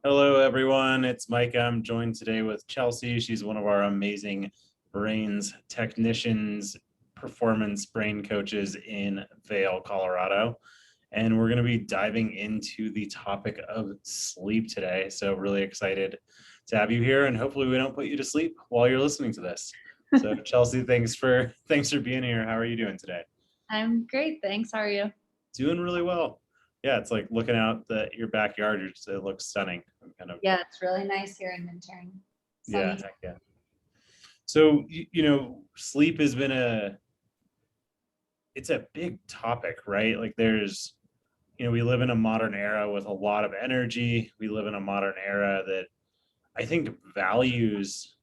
Hello, everyone. It's Mike. I'm joined today with Chelsea. She's one of our amazing brains technicians, performance brain coaches in Vail, Colorado. And we're going to be diving into the topic of sleep today. So really excited to have you here, and hopefully we don't put you to sleep while you're listening to this. So Chelsea, thanks for being here. How are you doing today? I'm great, thanks. How are you? Doing really well. Yeah, it's like looking out your backyard. It looks stunning. I'm kind of Yeah, it's really nice here in Minturn. yeah, Sunny. heck yeah. So, sleep has been it's a big topic, right? Like we live in a modern era with a lot of energy. We live in a modern era that I think values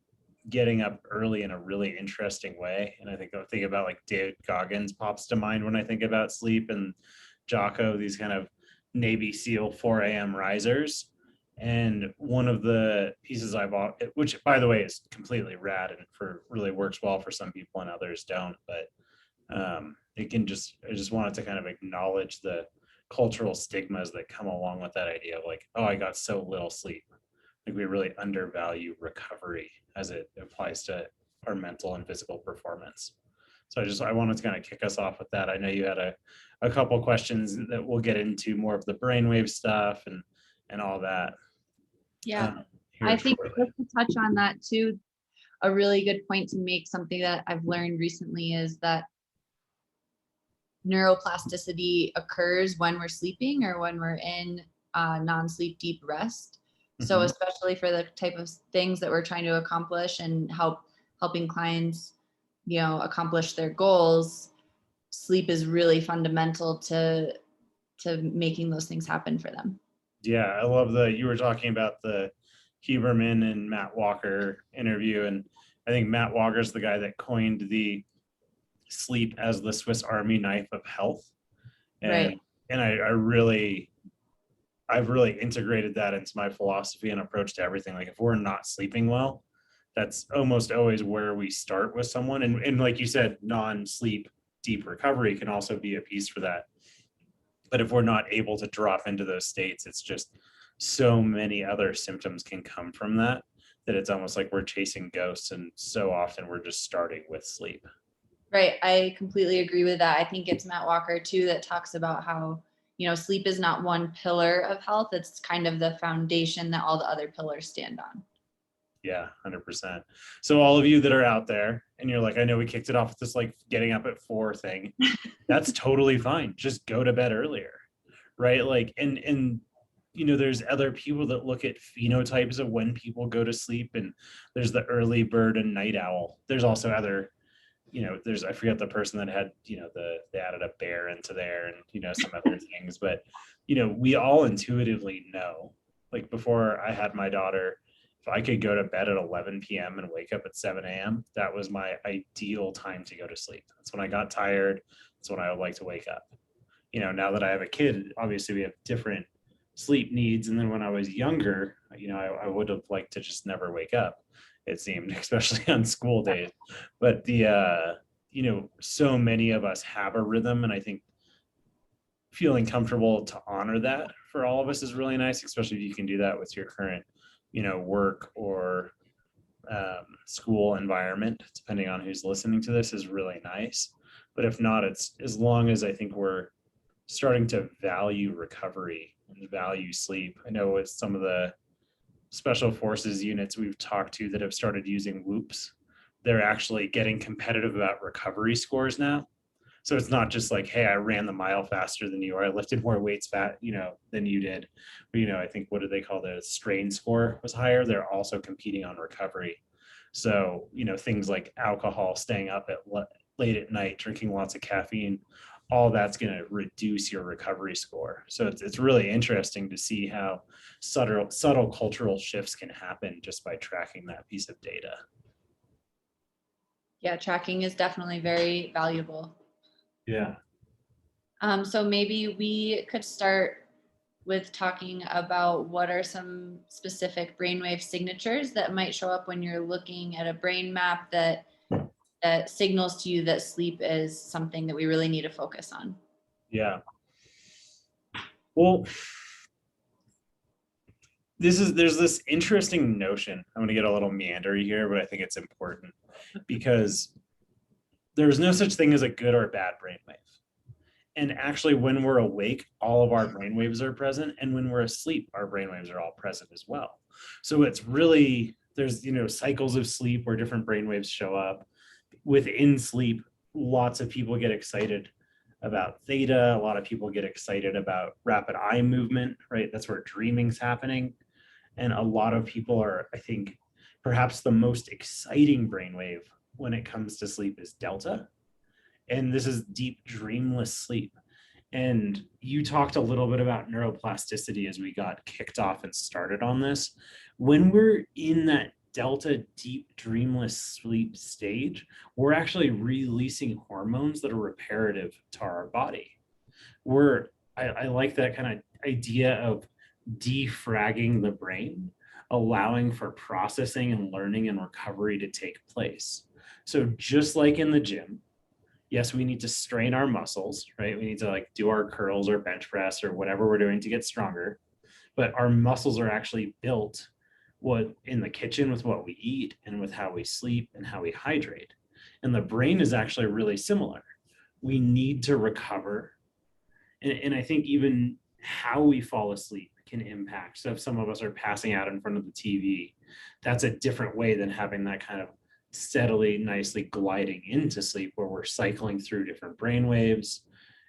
getting up early in a really interesting way. And I think about like David Goggins pops to mind when I think about sleep, and Jocko, these kind of Navy SEAL 4 a.m. risers. And one of the pieces I bought, which by the way is completely rad and really works well for some people and others don't, but I just wanted to kind of acknowledge the cultural stigmas that come along with that idea of like, oh, I got so little sleep. Like we really undervalue recovery as it applies to our mental and physical performance. So I wanted to kind of kick us off with that. I know you had a couple questions that we'll get into more of the brainwave stuff and all that. Yeah, I Here think shortly. just to touch on that too, a really good point to make, something that I've learned recently is that neuroplasticity occurs when we're sleeping or when we're in non-sleep deep rest. So Mhm. especially for the type of things that we're trying to accomplish and helping clients, accomplish their goals, sleep is really fundamental to making those things happen for them. Yeah, I love you were talking about the Huberman and Matt Walker interview, and I think Matt Walker's the guy that coined the sleep as the Swiss Army knife of health. Right. And I've really integrated that into my philosophy and approach to everything. Like if we're not sleeping well, that's almost always where we start with someone. And like you said, non-sleep deep recovery can also be a piece for that. But if we're not able to drop into those states, it's just so many other symptoms can come from that it's almost like we're chasing ghosts. And so often we're just starting with sleep. Right. I completely agree with that. I think it's Matt Walker too that talks about how, sleep is not one pillar of health. It's kind of the foundation that all the other pillars stand on. Yeah, 100%. So all of you that are out there and you're like, I know we kicked it off with this like getting up at 4 thing. That's totally fine. Just go to bed earlier. Right? Like and there's other people that look at phenotypes of when people go to sleep, and there's the early bird and night owl. There's also other, there's I forget the person that had, they added a bear into there and some other things, but we all intuitively know, like before I had my daughter, if I could go to bed at 11 p.m. and wake up at 7 a.m., that was my ideal time to go to sleep. That's when I got tired. That's when I would like to wake up. Now that I have a kid, obviously we have different sleep needs. And then when I was younger, I would have liked to just never wake up, it seemed, especially on school days. But so many of us have a rhythm. And I think feeling comfortable to honor that for all of us is really nice, especially if you can do that with your current, work or school environment, depending on who's listening to this, is really nice. But if not, it's as long as I think we're starting to value recovery and value sleep. I know with some of the special forces units we've talked to that have started using whoops, they're actually getting competitive about recovery scores now. So it's not just like, hey, I ran the mile faster than you, or I lifted more weights than you did. But I think what do they call the strain score was higher. They're also competing on recovery. So things like alcohol, staying up at late at night, drinking lots of caffeine, all that's going to reduce your recovery score. So it's really interesting to see how subtle cultural shifts can happen just by tracking that piece of data. Yeah, tracking is definitely very valuable. Yeah. So maybe we could start with talking about what are some specific brainwave signatures that might show up when you're looking at a brain map that signals to you that sleep is something that we really need to focus on. Yeah. Well, there's this interesting notion. I'm going to get a little meandery here, but I think it's important because there's no such thing as a good or bad brainwave. And actually, when we're awake, all of our brainwaves are present, and when we're asleep, our brainwaves are all present as well. So it's really, there's cycles of sleep where different brainwaves show up. Within sleep, lots of people get excited about theta. A lot of people get excited about rapid eye movement, right? That's where dreaming's happening. And a lot of people are, I think, perhaps the most exciting brainwave when it comes to sleep is delta. And this is deep dreamless sleep. And you talked a little bit about neuroplasticity as we got kicked off and started on this. When we're in that delta deep dreamless sleep stage, we're actually releasing hormones that are reparative to our body. I like that kind of idea of defragging the brain, allowing for processing and learning and recovery to take place. So just like in the gym, yes, we need to strain our muscles, right? We need to like do our curls or bench press or whatever we're doing to get stronger. But our muscles are actually built what in the kitchen with what we eat and with how we sleep and how we hydrate. And the brain is actually really similar. We need to recover. And I think even how we fall asleep can impact. So if some of us are passing out in front of the TV, that's a different way than having that kind of steadily, nicely gliding into sleep where we're cycling through different brain waves.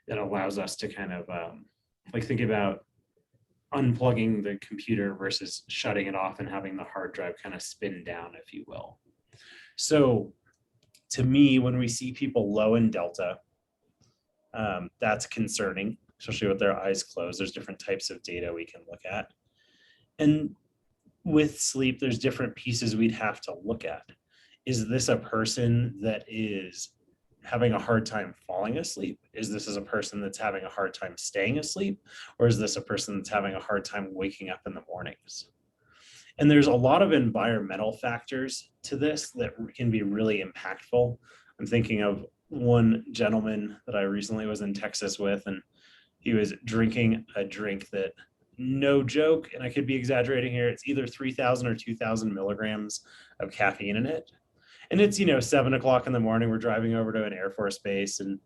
That allows us to kind of like think about unplugging the computer versus shutting it off and having the hard drive kind of spin down, if you will. So to me, when we see people low in delta, that's concerning, especially with their eyes closed. There's different types of data we can look at. And with sleep, there's different pieces we'd have to look at. Is this a person that is having a hard time falling asleep? Is this as a person that's having a hard time staying asleep? Or is this a person that's having a hard time waking up in the mornings? And there's a lot of environmental factors to this that can be really impactful. I'm thinking of one gentleman that I recently was in Texas with, and he was drinking a drink that, no joke, and I could be exaggerating here, it's either 3,000 or 2,000 milligrams of caffeine in it. And it's 7 o'clock in the morning, we're driving over to an Air Force base, and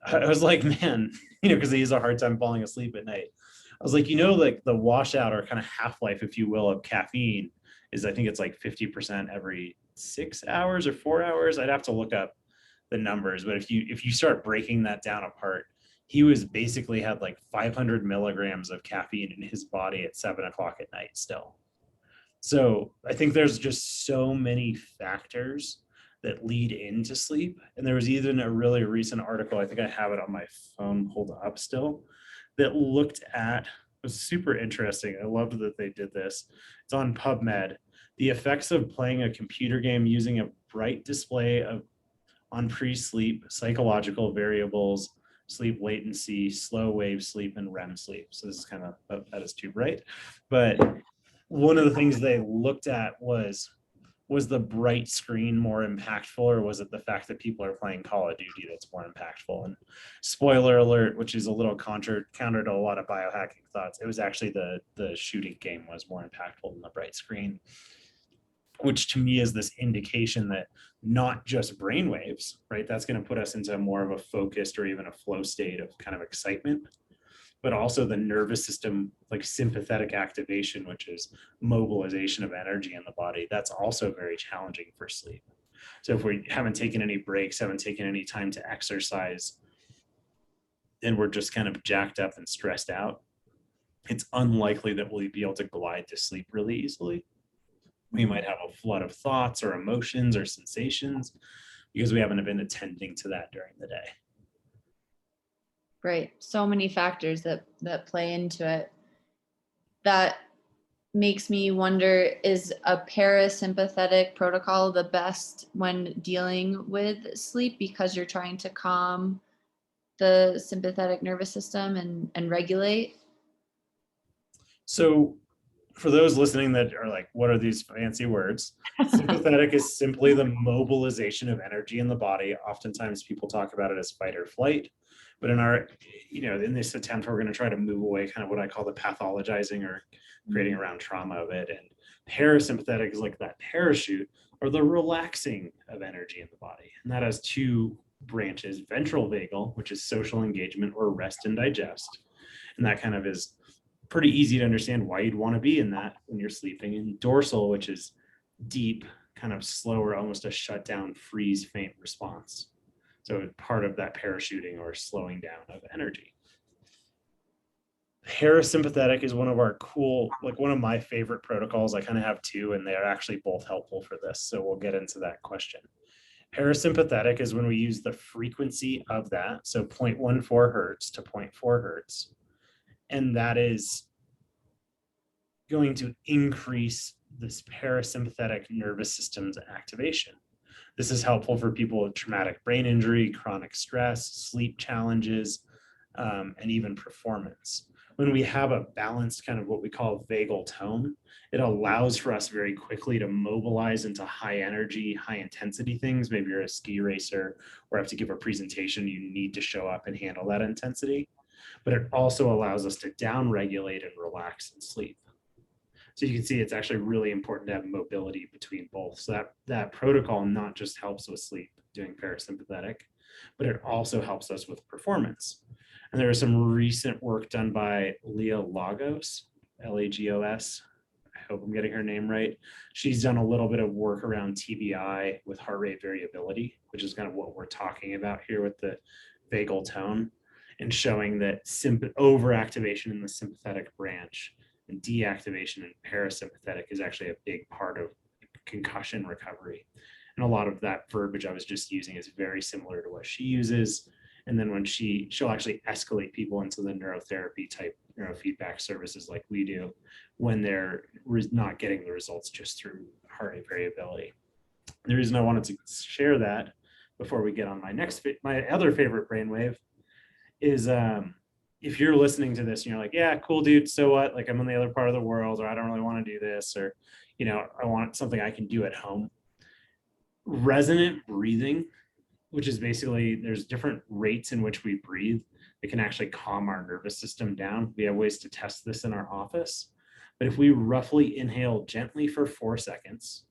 I was like, man, because he has a hard time falling asleep at night. I was like, like the washout or kind of half-life, if you will, of caffeine is, I think it's like 50% every 6 hours or 4 hours. I'd have to look up the numbers, but if you start breaking that down apart, he was basically had like 500 milligrams of caffeine in his body at 7 o'clock at night still. So I think there's just so many factors that lead into sleep. And there was even a really recent article, I think I have it on my phone pulled up still, that looked at, it was super interesting. I loved that they did this. It's on PubMed. The effects of playing a computer game using a bright display of on pre-sleep, psychological variables, sleep latency, slow wave sleep, and REM sleep. So this is kind of, that is too bright. But one of the things they looked at was the bright screen more impactful, or was it the fact that people are playing Call of Duty that's more impactful? And spoiler alert, which is a little counter to a lot of biohacking thoughts, it was actually the shooting game was more impactful than the bright screen, which to me is this indication that not just brainwaves, right? That's going to put us into more of a focused or even a flow state of kind of excitement, but also the nervous system, like sympathetic activation, which is mobilization of energy in the body. That's also very challenging for sleep. So if we haven't taken any breaks, haven't taken any time to exercise, and we're just kind of jacked up and stressed out, it's unlikely that we'll be able to glide to sleep really easily. We might have a flood of thoughts or emotions or sensations because we haven't been attending to that during the day. Right. So many factors that play into it. That makes me wonder, is a parasympathetic protocol the best when dealing with sleep because you're trying to calm the sympathetic nervous system and regulate? So for those listening that are like, what are these fancy words? Sympathetic is simply the mobilization of energy in the body. Oftentimes people talk about it as fight or flight, But in our, in this attempt, we're going to try to move away kind of what I call the pathologizing or creating around trauma of it. And parasympathetic is like that parachute or the relaxing of energy in the body. And that has two branches: ventral vagal, which is social engagement or rest and digest. And that kind of is pretty easy to understand why you'd want to be in that when you're sleeping. And dorsal, which is deep, kind of slower, almost a shutdown, freeze, faint response. So part of that parachuting or slowing down of energy. Parasympathetic is one of our cool, like one of my favorite protocols. I kind of have two, and they're actually both helpful for this. So we'll get into that question. Parasympathetic is when we use the frequency of that, so 0.14 hertz to 0.4 hertz. And that is going to increase this parasympathetic nervous system's activation. This is helpful for people with traumatic brain injury, chronic stress, sleep challenges, and even performance. When we have a balanced kind of what we call vagal tone, it allows for us very quickly to mobilize into high energy, high intensity things. Maybe you're a ski racer or have to give a presentation, you need to show up and handle that intensity. But it also allows us to down-regulate and relax and sleep. So you can see it's actually really important to have mobility between both. So that protocol not just helps with sleep, doing parasympathetic, but it also helps us with performance. And there was some recent work done by Leah Lagos, Lagos. I hope I'm getting her name right. She's done a little bit of work around TBI with heart rate variability, which is kind of what we're talking about here with the vagal tone, and showing that overactivation in the sympathetic branch and deactivation in parasympathetic is actually a big part of concussion recovery. And a lot of that verbiage I was just using is very similar to what she uses. And then when she'll actually escalate people into the neurotherapy type neurofeedback services like we do when they're not getting the results just through heart rate variability. The reason I wanted to share that before we get on my other favorite brainwave is if you're listening to this and you're like, yeah, cool, dude, so what? Like, I'm in the other part of the world, or I don't really want to do this, or, I want something I can do at home. Resonant breathing, which is basically there's different rates in which we breathe that can actually calm our nervous system down. We have ways to test this in our office. But if we roughly inhale gently for 4 seconds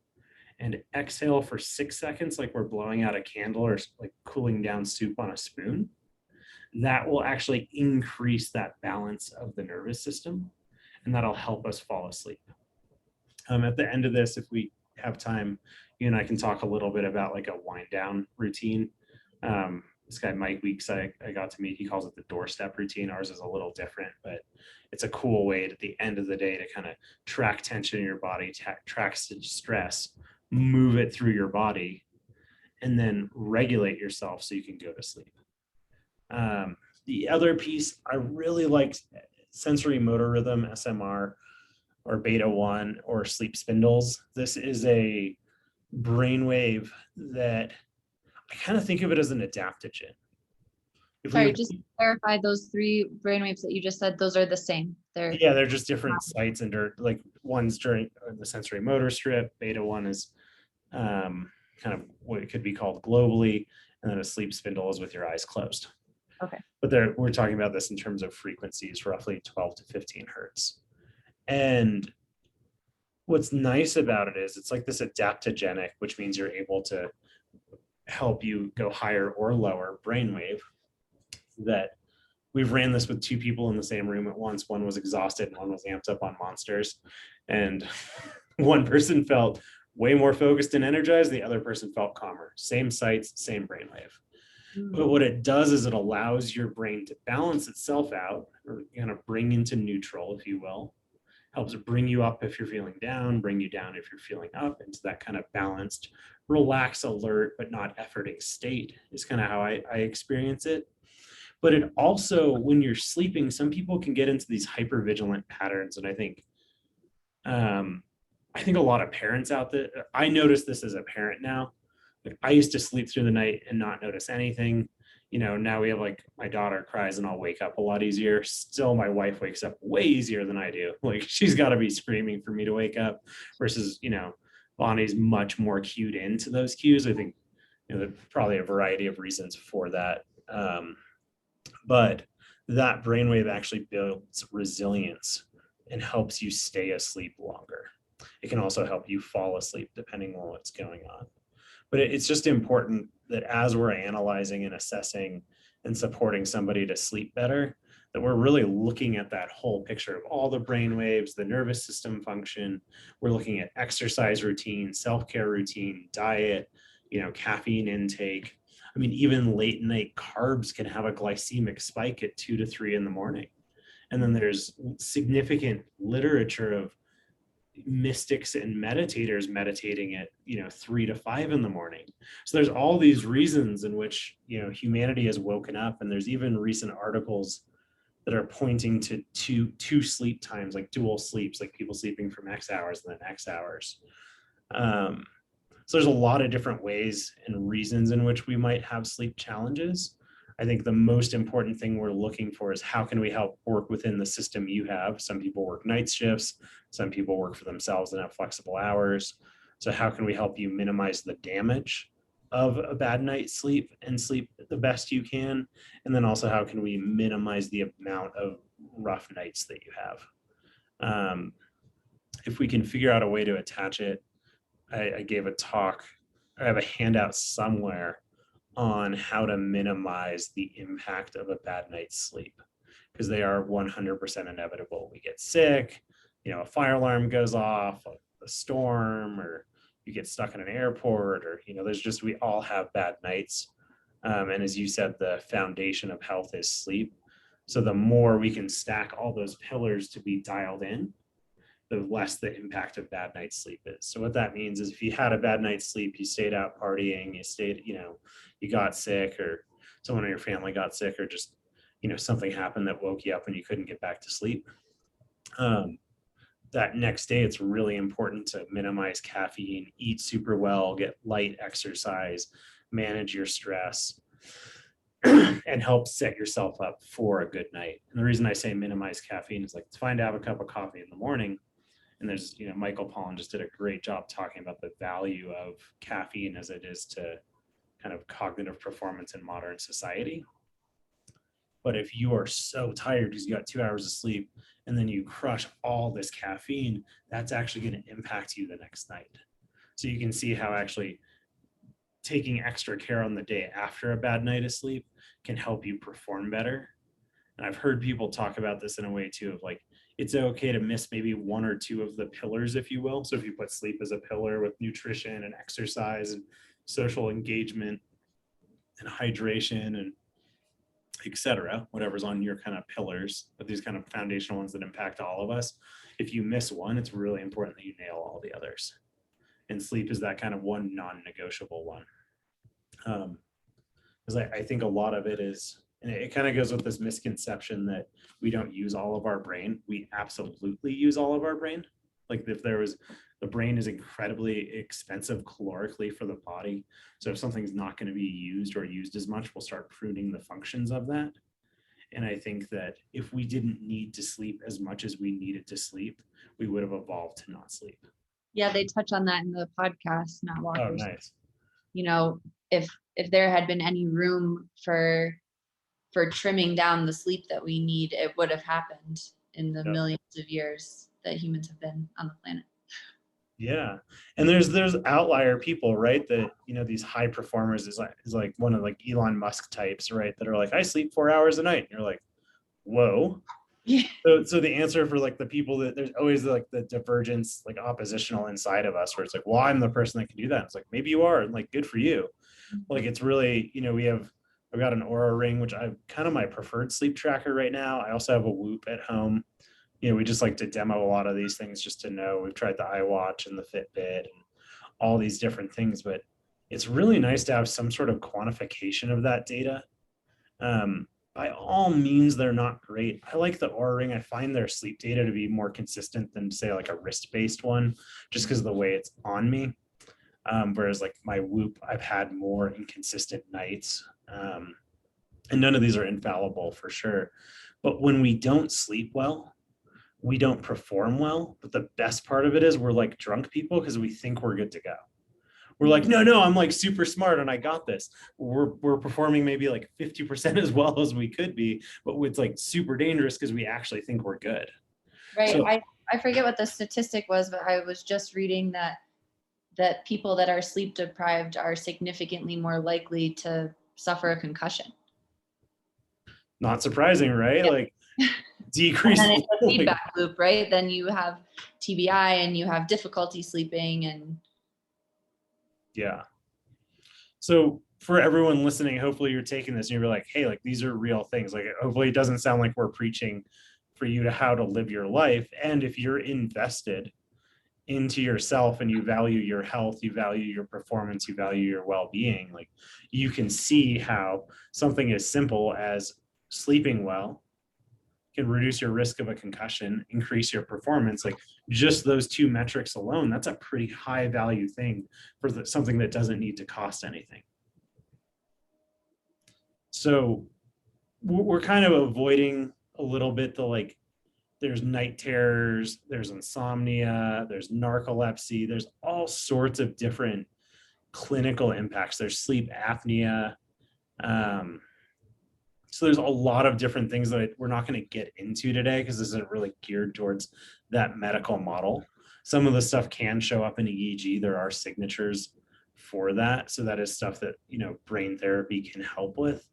and exhale for 6 seconds, like we're blowing out a candle or like cooling down soup on a spoon, that will actually increase that balance of the nervous system, and that'll help us fall asleep. At the end of this, if we have time, you and I can talk a little bit about like a wind down routine. This guy, Mike Weeks, I got to meet, he calls it the doorstep routine. Ours is a little different, but it's a cool way at the end of the day to kind of track tension in your body, track stress, move it through your body, and then regulate yourself so you can go to sleep. The other piece, I really like sensory motor rhythm, SMR, or beta 1, or sleep spindles. This is a brainwave that I kind of think of it as an adaptogen. Sorry, just to clarify, those 3 brainwaves that you just said, those are the same. They're just different sites, and like one's during the sensory motor strip. Beta 1 is kind of what it could be called globally, and then a sleep spindle is with your eyes closed. Okay. But we're talking about this in terms of frequencies, roughly 12 to 15 hertz. And what's nice about it is it's like this adaptogenic, which means you're able to help you go higher or lower brainwave. That we've ran this with 2 people in the same room at once. One was exhausted and one was amped up on monsters. And one person felt way more focused and energized. The other person felt calmer. Same sites, same brainwave. But what it does is it allows your brain to balance itself out, or kind of bring into neutral, if you will. Helps bring you up if you're feeling down, bring you down if you're feeling up, into that kind of balanced, relaxed, alert, but not efforting state is kind of how I experience it. But it also, when you're sleeping, some people can get into these hypervigilant patterns. And I think a lot of parents out there, I notice this as a parent now. Like, I used to sleep through the night and not notice anything. Now we have, like, my daughter cries and I'll wake up a lot easier. Still, my wife wakes up way easier than I do. Like, she's got to be screaming for me to wake up versus, Bonnie's much more cued into those cues. I think, there's probably a variety of reasons for that. but that brainwave actually builds resilience and helps you stay asleep longer. It can also help you fall asleep depending on what's going on. But it's just important that as we're analyzing and assessing and supporting somebody to sleep better, that we're really looking at that whole picture of all the brain waves, the nervous system function. We're looking at exercise routine, self-care routine, diet, caffeine intake. I mean, even late night carbs can have a glycemic spike at 2 to 3 in the morning. And then there's significant literature of mystics and meditators meditating at 3 to 5 in the morning. So there's all these reasons in which humanity has woken up, and there's even recent articles that are pointing to two sleep times, like dual sleeps, like people sleeping from X hours and then X hours. So there's a lot of different ways and reasons in which we might have sleep challenges. I think the most important thing we're looking for is how can we help work within the system you have. Some people work night shifts, some people work for themselves and have flexible hours. So how can we help you minimize the damage of a bad night's sleep and sleep the best you can? And then also how can we minimize the amount of rough nights that you have? If we can figure out a way to attach it, I gave a talk, I have a handout somewhere on how to minimize the impact of a bad night's sleep, because they are 100% inevitable. We get sick, a fire alarm goes off, a storm, or you get stuck in an airport, or we all have bad nights. And as you said, the foundation of health is sleep. So the more we can stack all those pillars to be dialed in, the less the impact of bad night's sleep is. So what that means is if you had a bad night's sleep, you stayed out partying, you got sick, or someone in your family got sick, or just, something happened that woke you up and you couldn't get back to sleep. That next day, it's really important to minimize caffeine, eat super well, get light exercise, manage your stress, and help set yourself up for a good night. And the reason I say minimize caffeine is, like, it's fine to have a cup of coffee in the morning. And there's, Michael Pollan just did a great job talking about the value of caffeine as it is to kind of cognitive performance in modern society. But if you are so tired because you got 2 hours of sleep and then you crush all this caffeine, that's actually going to impact you the next night. So you can see how actually taking extra care on the day after a bad night of sleep can help you perform better. And I've heard people talk about this in a way too, of like, it's okay to miss maybe one or two of the pillars, if you will. So if you put sleep as a pillar with nutrition and exercise and social engagement and hydration and etc., whatever's on your kind of pillars, but these kind of foundational ones that impact all of us, if you miss one, it's really important that you nail all the others. And sleep is that kind of one non-negotiable one. Because I think a lot of it is, and it kind of goes with this misconception that we don't use all of our brain. We absolutely use all of our brain. Like the brain is incredibly expensive calorically for the body. So if something's not going to be used or used as much, we'll start pruning the functions of that. And I think that if we didn't need to sleep as much as we needed to sleep, we would have evolved to not sleep. Yeah, they touch on that in the podcast, Matt Walker. Oh, nice. If there had been any room for trimming down the sleep that we need, it would have happened in the millions of years that humans have been on the planet. Yeah. And there's outlier people, right? That, these high performers is like one of like Elon Musk types, right? That are like, I sleep 4 hours a night. And you're like, whoa. Yeah. So the answer for like the people that there's always like the divergence, like oppositional inside of us, where it's like, well, I'm the person that can do that. It's like, maybe you are, and like, good for you. Like, it's really, I've got an Oura ring, which I'm kind of my preferred sleep tracker right now. I also have a Whoop at home. We just like to demo a lot of these things just to know. We've tried the iWatch and the Fitbit and all these different things, but it's really nice to have some sort of quantification of that data. By all means, they're not great. I like the Oura ring. I find their sleep data to be more consistent than, say, like a wrist-based one, just because of the way it's on me. Whereas like my Whoop, I've had more inconsistent nights. And none of these are infallible for sure. But when we don't sleep well, we don't perform well. But the best part of it is we're like drunk people because we think we're good to go. We're like, no, I'm like super smart and I got this. We're performing maybe like 50% as well as we could be, but it's like super dangerous because we actually think we're good. Right. So I forget what the statistic was, but I was just reading that people that are sleep deprived are significantly more likely to suffer a concussion. not surprising, right? Yeah. Like And decrease then it's a like, feedback loop, right? Then you have TBI and you have difficulty sleeping and yeah. So for everyone listening, hopefully you're taking this and you're like, hey, like these are real things. Like hopefully it doesn't sound like we're preaching for you to how to live your life. And if you're invested into yourself and you value your health, you value your performance, you value your well-being, like you can see how something as simple as sleeping well can reduce your risk of a concussion, increase your performance. Like just those two metrics alone, that's a pretty high value thing for something that doesn't need to cost anything. So we're kind of avoiding a little bit the like, there's night terrors, there's insomnia, there's narcolepsy, there's all sorts of different clinical impacts. There's sleep apnea. Um, so there's a lot of different things that we're not going to get into today because this isn't really geared towards that medical model. Some of the stuff can show up in EEG. There are signatures for that. So that is stuff that, you know, brain therapy can help with.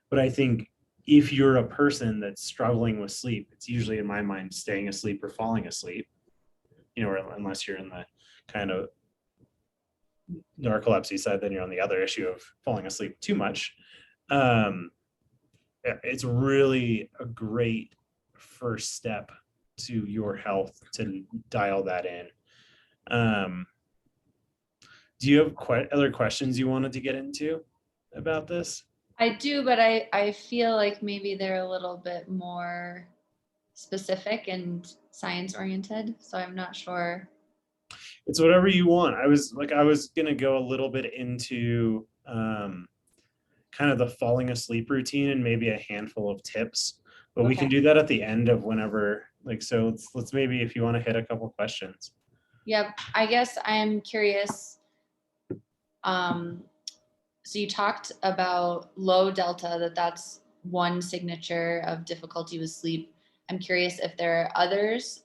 But I think if you're a person that's struggling with sleep, it's usually in my mind staying asleep or falling asleep, you know, or unless you're in the kind of narcolepsy side, then you're on the other issue of falling asleep too much. Um, it's really a great first step to your health to dial that in. Do you have other questions you wanted to get into about this? I do, but I feel like maybe they're a little bit more specific and science oriented. So I'm not sure. It's whatever you want. I was going to go a little bit into kind of the falling asleep routine and maybe a handful of tips, but we can Okay. do that at the end of whenever, like, so let's maybe if you want to hit a couple questions. Yep. I guess I'm curious. Um, so you talked about low delta, that's one signature of difficulty with sleep. I'm curious if there are others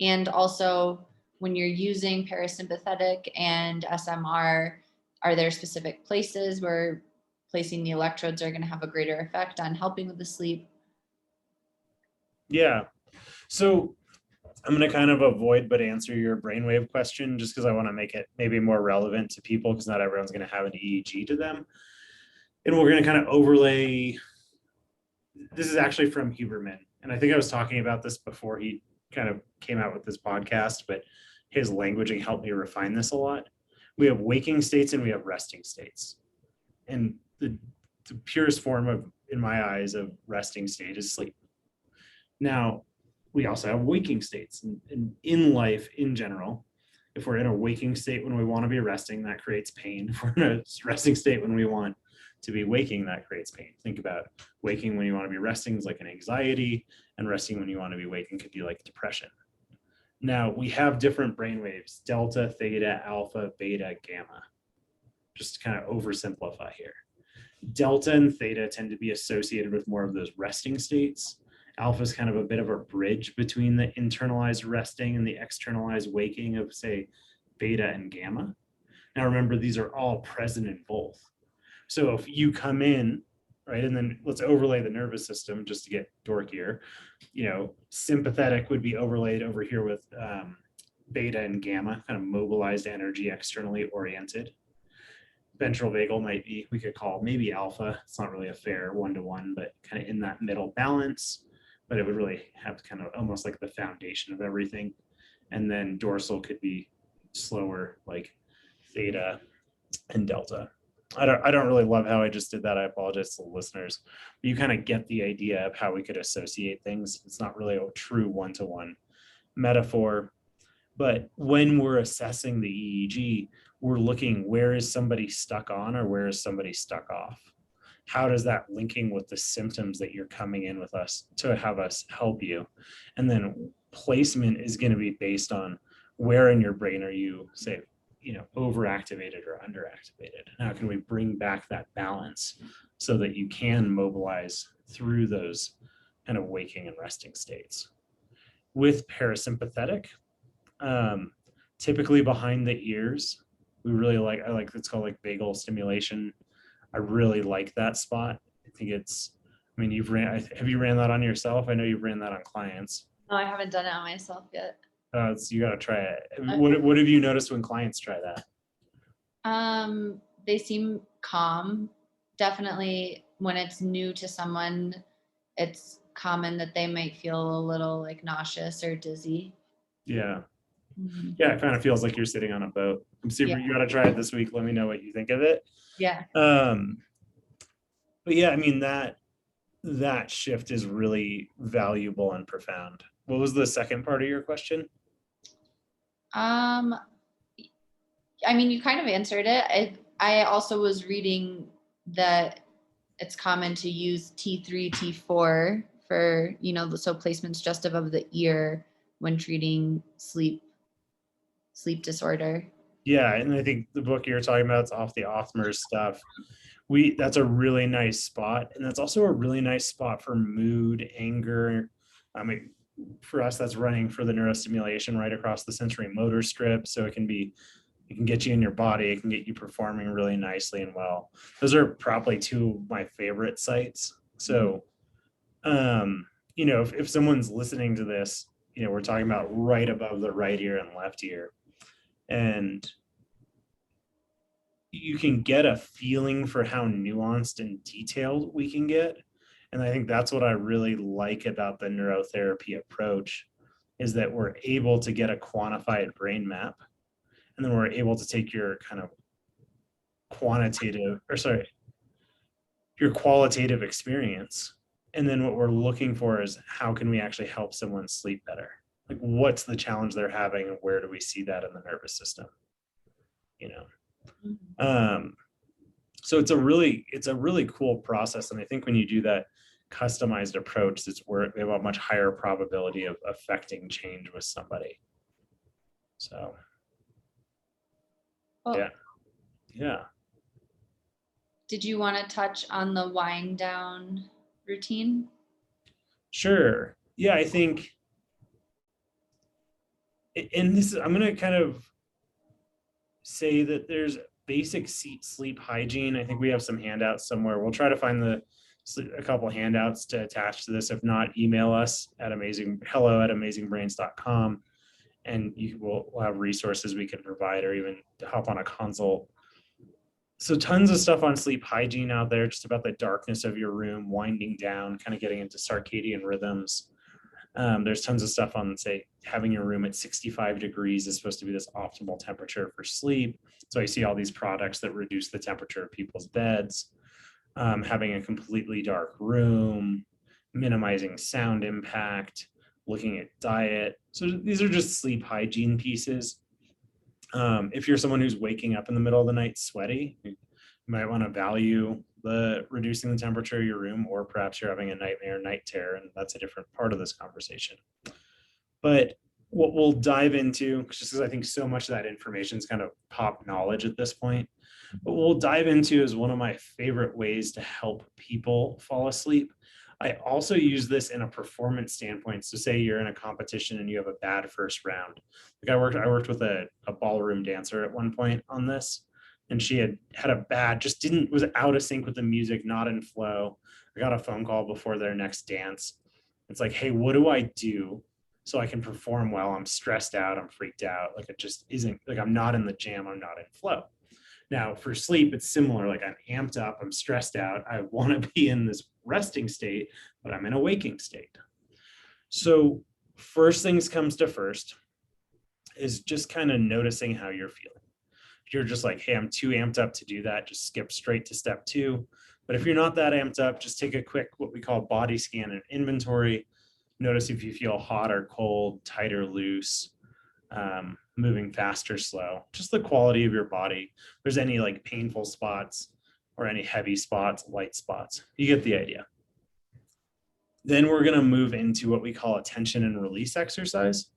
and also when you're using parasympathetic and SMR, are there specific places where placing the electrodes are going to have a greater effect on helping with the sleep? Yeah. So I'm going to kind of avoid but answer your brainwave question just because I want to make it maybe more relevant to people because not everyone's going to have an EEG to them. And we're going to kind of overlay. This is actually from Huberman. And I think I was talking about this before he kind of came out with this podcast, but his languaging helped me refine this a lot. We have waking states and we have resting states. And the purest form of, in my eyes, of resting state is sleep. Now, we also have waking states. And in life, in general, if we're in a waking state when we want to be resting, that creates pain. If we're in a resting state when we want to be waking, that creates pain. Think about waking when you want to be resting is like an anxiety, and resting when you want to be waking could be like depression. Now, we have different brain waves, delta, theta, alpha, beta, gamma. Just to kind of oversimplify here. Delta and theta tend to be associated with more of those resting states. Alpha is kind of a bit of a bridge between the internalized resting and the externalized waking of, say, beta and gamma. Now, remember, these are all present in both. So if you come in, right, and then let's overlay the nervous system just to get dorkier, you know, sympathetic would be overlaid over here with beta and gamma, kind of mobilized energy, externally oriented. Ventral vagal might be, we could call maybe alpha. It's not really a fair one-to-one, but kind of in that middle balance, but it would really have kind of almost like the foundation of everything. And then dorsal could be slower, like theta and delta. I don't really love how I just did that. I apologize to the listeners. But you kind of get the idea of how we could associate things. It's not really a true one-to-one metaphor. But when we're assessing the EEG, we're looking, where is somebody stuck on or where is somebody stuck off? How does that linking with the symptoms that you're coming in with us to have us help you? And then placement is going to be based on where in your brain are you, say, overactivated or underactivated? How can we bring back that balance so that you can mobilize through those kind of waking and resting states? With parasympathetic, typically behind the ears, I like, it's called like vagal stimulation. I really like that spot. I think have you ran that on yourself? I know you've ran that on clients. No, I haven't done it on myself yet. You got to try it. Okay. What have you noticed when clients try that? They seem calm. Definitely when it's new to someone, it's common that they might feel a little like nauseous or dizzy. Yeah. Mm-hmm. Yeah, it kind of feels like you're sitting on a boat. I'm super. Yeah. You got to try it this week. Let me know what you think of it. Yeah. But yeah, I mean, that shift is really valuable and profound. What was the second part of your question? I mean, you kind of answered it. I also was reading that it's common to use T3, T4 for, so placements just above the ear when treating sleep disorder. Yeah, and I think the book you're talking about is off the Othmer's stuff. That's a really nice spot, and that's also a really nice spot for mood, anger. I mean, for us, that's running for the neurostimulation right across the sensory motor strip, so it can get you in your body, it can get you performing really nicely and well. Those are probably two of my favorite sites. So, if someone's listening to this, we're talking about right above the right ear and left ear, and you can get a feeling for how nuanced and detailed we can get. And I think that's what I really like about the neurotherapy approach, is that we're able to get a quantified brain map, and then we're able to take your kind of your qualitative experience. And then what we're looking for is, how can we actually help someone sleep better? Like, what's the challenge they're having, and where do we see that in the nervous system? So it's a really cool process. And I think when you do that customized approach, it's where we have a much higher probability of affecting change with somebody. So, Well, yeah. Did you want to touch on the wind down routine? Sure. Yeah, I think, and I'm going to kind of say that there's basic sleep hygiene. I think we have some handouts somewhere. We'll try to find a couple handouts to attach to this. If not, email us at hello@amazingbrains.com, and we'll have resources we can provide, or even to hop on a consult. So tons of stuff on sleep hygiene out there, just about the darkness of your room, winding down, kind of getting into circadian rhythms. There's tons of stuff on, say, having your room at 65 degrees is supposed to be this optimal temperature for sleep. So I see all these products that reduce the temperature of people's beds. Having a completely dark room, minimizing sound impact, looking at diet. So these are just sleep hygiene pieces. If you're someone who's waking up in the middle of the night sweaty, you might want to value the reducing the temperature of your room, or perhaps you're having a nightmare, night terror, and that's a different part of this conversation. But what we'll dive into, just because I think so much of that information is kind of pop knowledge at this point, what we'll dive into is one of my favorite ways to help people fall asleep. I also use this in a performance standpoint. So say you're in a competition and you have a bad first round. Like I worked with a ballroom dancer at one point on this, and she had a bad, was out of sync with the music, not in flow. I got a phone call before their next dance. It's like, hey, what do I do so I can perform well? I'm stressed out, I'm freaked out. Like, it just isn't, like, I'm not in the jam, I'm not in flow. Now for sleep, it's similar. Like, I'm amped up, I'm stressed out, I want to be in this resting state, but I'm in a waking state. So first things comes to first is just kind of noticing how you're feeling. If you're just like, hey, I'm too amped up to do that, just skip straight to step 2. But if you're not that amped up, just take a quick, what we call body scan and inventory. Notice if you feel hot or cold, tight or loose, moving fast or slow, just the quality of your body. If there's any like painful spots or any heavy spots, light spots, you get the idea. Then we're going to move into what we call a tension and release exercise.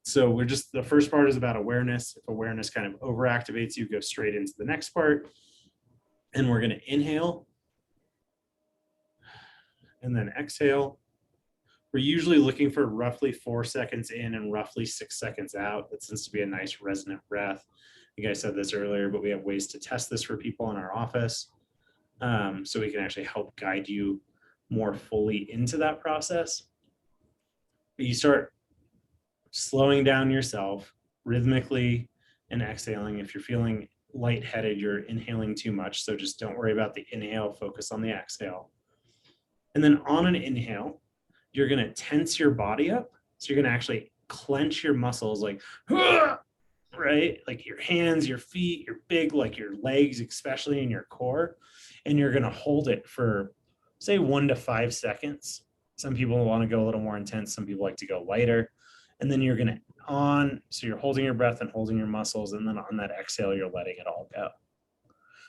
So the first part is about awareness. If awareness kind of overactivates you, go straight into the next part. And we're going to inhale and then exhale. We're usually looking for roughly 4 seconds in and roughly 6 seconds out. That seems to be a nice resonant breath. I think I said this earlier, but we have ways to test this for people in our office. So we can actually help guide you more fully into that process. But you start slowing down yourself rhythmically and exhaling. If you're feeling lightheaded, you're inhaling too much. So just don't worry about the inhale, focus on the exhale. And then on an inhale, you're going to tense your body up. So you're going to actually clench your muscles like, right? Like your hands, your feet, your big, like your legs, especially in your core. And you're going to hold it for say 1 to 5 seconds. Some people want to go a little more intense. Some people like to go lighter. And then you're going to so you're holding your breath and holding your muscles. And then on that exhale, you're letting it all go.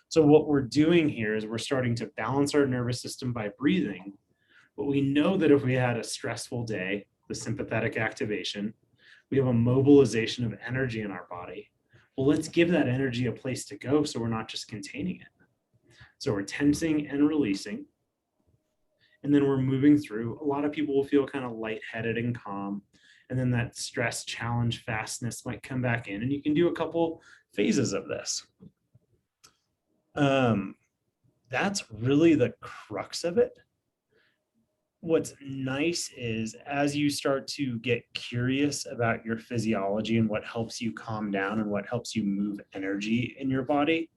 So what we're doing here is we're starting to balance our nervous system by breathing. But we know that if we had a stressful day, the sympathetic activation, we have a mobilization of energy in our body. Well, let's give that energy a place to go so we're not just containing it. So we're tensing and releasing. And then we're moving through. A lot of people will feel kind of lightheaded and calm. And then that stress, challenge, fastness might come back in. And you can do a couple phases of this. That's really the crux of it. What's nice is as you start to get curious about your physiology and what helps you calm down and what helps you move energy in your body,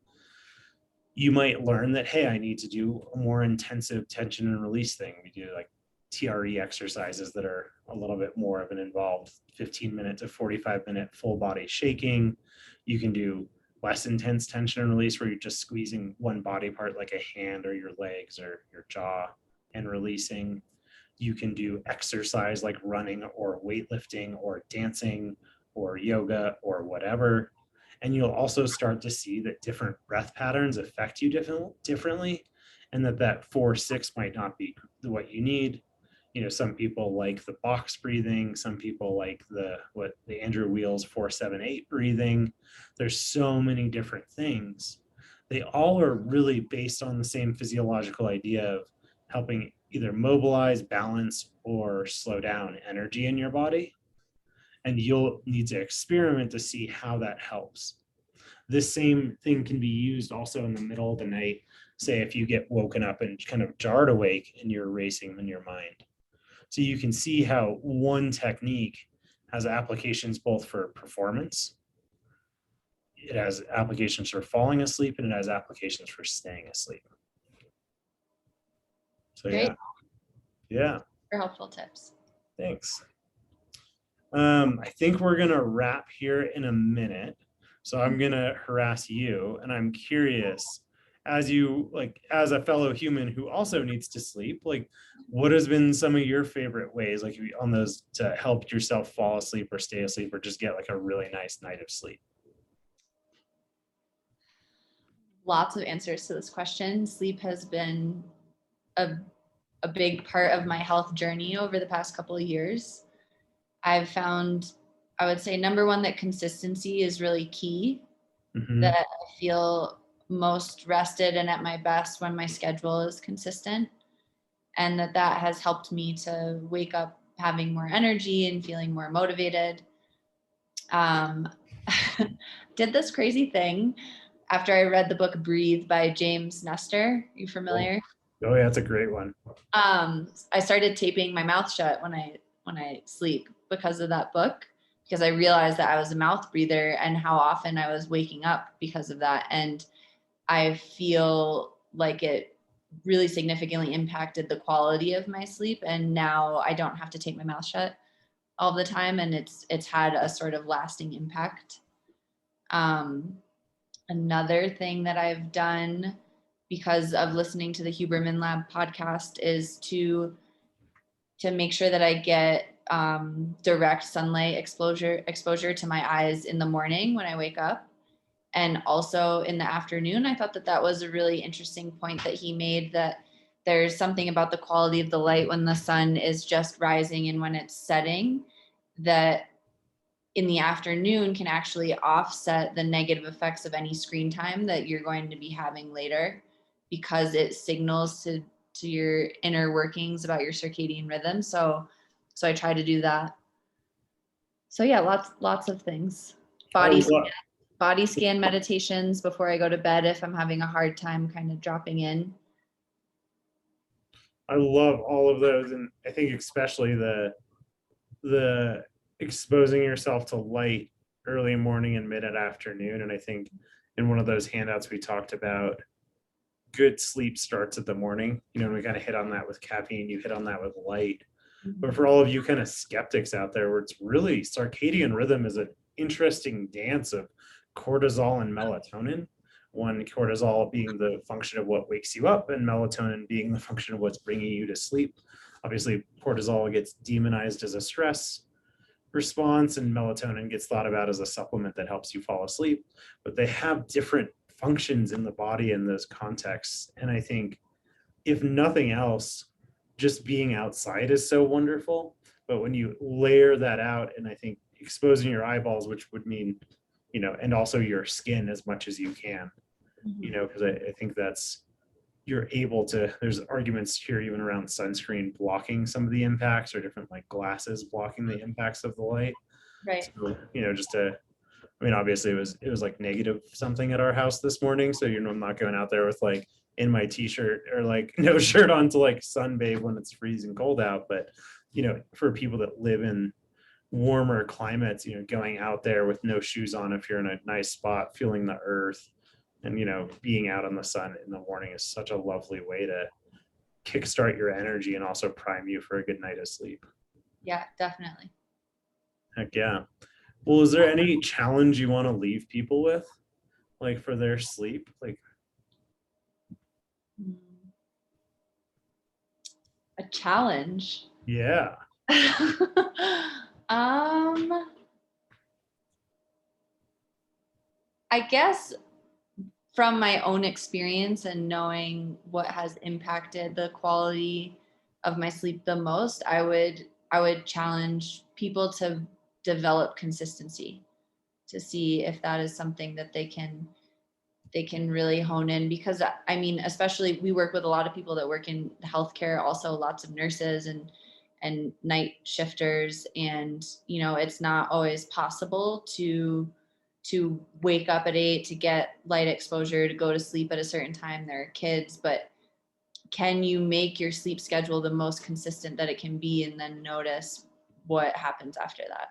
you might learn that, hey, I need to do a more intensive tension and release thing. We do like TRE exercises that are a little bit more of an involved 15-minute to 45-minute full body shaking. You can do less intense tension and release where you're just squeezing one body part like a hand or your legs or your jaw and releasing. You can do exercise like running or weightlifting or dancing or yoga or whatever. And you'll also start to see that different breath patterns affect you differently, and that 4-6 might not be what you need. You know, some people like the box breathing, some people like the Andrew Wheel's 4-7-8 breathing. There's so many different things. They all are really based on the same physiological idea of helping either mobilize, balance, or slow down energy in your body. And you'll need to experiment to see how that helps. This same thing can be used also in the middle of the night. Say if you get woken up and kind of jarred awake and you're racing in your mind. So you can see how one technique has applications both for performance, it has applications for falling asleep, and it has applications for staying asleep. So Great. Yeah. Very helpful tips. Thanks. I think we're gonna wrap here in a minute. So I'm gonna harass you, and I'm curious, as a fellow human who also needs to sleep, like what has been some of your favorite ways, like on those, to help yourself fall asleep or stay asleep or just get like a really nice night of sleep? Lots of answers to this question. Sleep has been a big part of my health journey over the past couple of years. I've found, I would say, number one, that consistency is really key. That I feel most rested and at my best when my schedule is consistent, and that has helped me to wake up having more energy and feeling more motivated. Did this crazy thing after I read the book Breathe by James Nestor. You familiar? Oh yeah, that's a great one. I started taping my mouth shut when I sleep because of that book, because I realized that I was a mouth breather and how often I was waking up because of that. And I feel like it really significantly impacted the quality of my sleep. And now I don't have to tape my mouth shut all the time. And it's had a sort of lasting impact. Another thing that I've done because of listening to the Huberman Lab podcast is to make sure that I get direct sunlight exposure to my eyes in the morning when I wake up, and also in the afternoon. I thought that was a really interesting point that he made, that there's something about the quality of the light when the sun is just rising and when it's setting that in the afternoon can actually offset the negative effects of any screen time that you're going to be having later, because it signals to your inner workings about your circadian rhythm. So I try to do that. So yeah, lots of things. I Body love, body scan meditations before I go to bed if I'm having a hard time kind of dropping in. I love all of those, and I think especially the exposing yourself to light early morning and mid afternoon. And I think in one of those handouts we talked about good sleep starts at the morning. You know, and we kind of hit on that with caffeine, you hit on that with light. But for all of you kind of skeptics out there, where it's really circadian rhythm is an interesting dance of cortisol and melatonin. One, cortisol being the function of what wakes you up, and melatonin being the function of what's bringing you to sleep. Obviously, cortisol gets demonized as a stress response, and melatonin gets thought about as a supplement that helps you fall asleep. But they have different functions in the body in those contexts. And I think, if nothing else, just being outside is so wonderful. But when you layer that out, and I think exposing your eyeballs, which would mean, you know, and also your skin as much as you can, you know, because I think that's, you're able to, there's arguments here even around sunscreen blocking some of the impacts, or different like glasses blocking the impacts of the light. Right. So, you know, just to, I mean, obviously it was like negative something at our house this morning. So, you know, I'm not going out there with like in my t-shirt or like no shirt on to like sunbathe when it's freezing cold out. But, you know, for people that live in warmer climates, you know, going out there with no shoes on, if you're in a nice spot, feeling the earth, and, you know, being out in the sun in the morning is such a lovely way to kickstart your energy and also prime you for a good night of sleep. Yeah, definitely. Heck yeah. Well, is there any challenge you want to leave people with, like for their sleep? Like, A challenge. yeah. I guess from my own experience and knowing what has impacted the quality of my sleep the most, I would challenge people to develop consistency, to see if that is something that they can really hone in. Because I mean, especially we work with a lot of people that work in healthcare, also lots of nurses and night shifters, and you know, it's not always possible to wake up at 8 to get light exposure, to go to sleep at a certain time. There are kids, but can you make your sleep schedule the most consistent that it can be, and then notice what happens after that?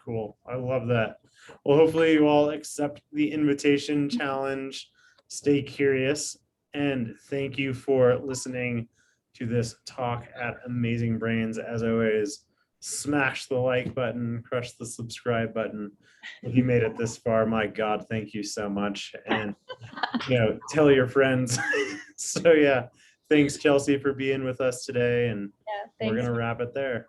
Cool. I love that. Well, hopefully you all accept the invitation challenge. Stay curious. And thank you for listening to this talk at Amazing Brains. As always, smash the like button, crush the subscribe button. If you made it this far, my God, thank you so much. And, you know, tell your friends. So yeah, thanks, Chelsea, for being with us today. And Yeah, we're thanks. going to wrap it there.